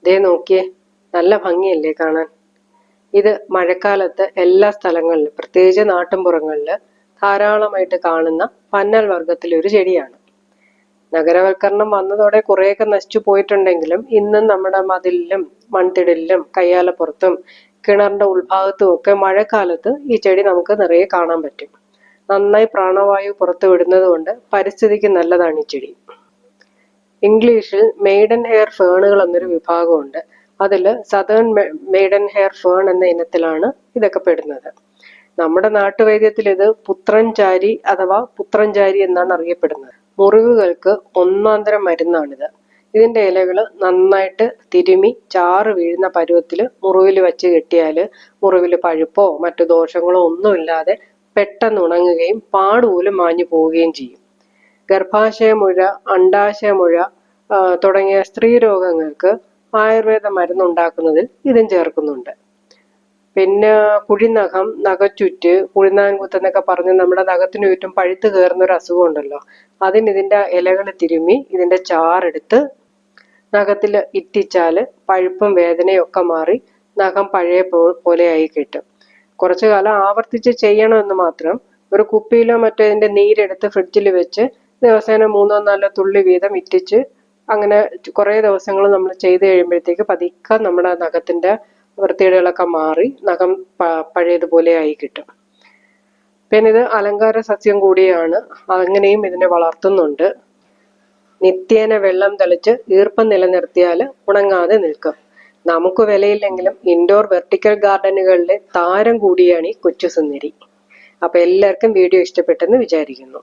ദേ നോക്കിയേ, നല്ല ഭംഗിയല്ലേ കാണാൻ. ഇത് മഴക്കാലത്ത് എല്ലാ സ്ഥലങ്ങളിലും, പ്രത്യേകിച്ച് നാട്ടിൻപുറങ്ങളിൽ ധാരാളമായിട്ട് കാണുന്ന പന്നൽ വർഗത്തിലെ ഒരു ചെടിയാണ്. നഗരവൽക്കരണം വന്നതോടെ കുറേയൊക്കെ നശിച്ചു പോയിട്ടുണ്ടെങ്കിലും ഇന്നും നമ്മുടെ മതിലിലും മൺതിടലിലും കയ്യാലപ്പുറത്തും കിണറിന്റെ ഉൾഭാഗത്തും ഒക്കെ മഴക്കാലത്ത് ഈ ചെടി നമുക്ക് നിറയെ കാണാൻ പറ്റും. നന്നായി പ്രാണവായു പുറത്തു വിടുന്നത് കൊണ്ട് പരിസ്ഥിതിക്ക് നല്ലതാണ് ഈ ചെടി. ഇംഗ്ലീഷിൽ മെയ്ഡൻ ഹെയർ ഫേണുകൾ എന്നൊരു വിഭാഗമുണ്ട്. അതിൽ സതേൺ മെയ്ഡൻ ഹെയർ ഫേൺ എന്ന ഇനത്തിലാണ് ഇതൊക്കെ പെടുന്നത്. നമ്മുടെ നാട്ടുവൈദ്യത്തിൽ ഇത് പുത്രൻചാരി അഥവാ പുത്രൻചാരി എന്നാണ് അറിയപ്പെടുന്നത്. മുറിവുകൾക്ക് ഒന്നാന്തരം മരുന്നാണിത്. ഇതിന്റെ ഇലകൾ നന്നായിട്ട് തിരുമി ചാറ് വീഴുന്ന പരുവത്തിൽ മുറിവിൽ വെച്ച് കെട്ടിയാൽ മുറിവിൽ പഴുപ്പോ മറ്റു ദോഷങ്ങളോ ഒന്നുമില്ലാതെ പെട്ടെന്ന് ഉണങ്ങുകയും പാടുപോലും മാഞ്ഞു പോവുകയും ചെയ്യും. ഗർഭാശയമുഴ, അണ്ഡാശയമുഴ തുടങ്ങിയ സ്ത്രീ രോഗങ്ങൾക്ക് ആയുർവേദ മരുന്നുണ്ടാക്കുന്നതിൽ ഇതും ചേർക്കുന്നുണ്ട്. പിന്നെ കുഴിനഖം, നഖച്ചുറ്റ്, കുഴിനാൻകുത്ത് എന്നൊക്കെ പറഞ്ഞ് നമ്മുടെ നഖത്തിന് ചുറ്റും പഴുത്ത് കയറുന്ന ഒരു അസുഖം ഉണ്ടല്ലോ, അതിന് ഇതിന്റെ ഇലകൾ തിരുമ്മി ഇതിന്റെ ചാറെടുത്ത് നഖത്തിൽ ഇറ്റിച്ചാൽ പഴുപ്പും വേദനയും ഒക്കെ മാറി നഖം പഴയ പോലെയായി കിട്ടും. കുറച്ചു കാലം ആവർത്തിച്ച് ചെയ്യണമെന്ന് മാത്രം. ഒരു കുപ്പിയിലോ മറ്റോ ഇതിന്റെ നീരെടുത്ത് ഫ്രിഡ്ജിൽ വെച്ച് ദിവസേന 3-4 തുള്ളി വീതം ഇറ്റിച്ച് അങ്ങനെ കുറേ ദിവസങ്ങൾ നമ്മൾ ചെയ്ത് കഴിയുമ്പോഴത്തേക്ക് പതുക്കെ നമ്മുടെ നഖത്തിന്റെ വൃത്തികേടുകളൊക്കെ മാറി നഖം പഴയതുപോലെ ആയി കിട്ടും. പിന്നെ ഇത് അലങ്കാര സസ്യം കൂടിയാണ്, അങ്ങനെയും ഇതിനെ വളർത്തുന്നുണ്ട്. നിത്യേന വെള്ളം തളിച്ച് ഈർപ്പം നിലനിർത്തിയാൽ ഉണങ്ങാതെ നിൽക്കും. നമുക്ക് വിലയില്ലെങ്കിലും ഇൻഡോർ വെർട്ടിക്കൽ ഗാർഡനുകളിലെ താരം കൂടിയാണ് ഈ കൊച്ചു സുന്ദരി. അപ്പൊ എല്ലാവർക്കും വീഡിയോ ഇഷ്ടപ്പെട്ടെന്ന് വിചാരിക്കുന്നു.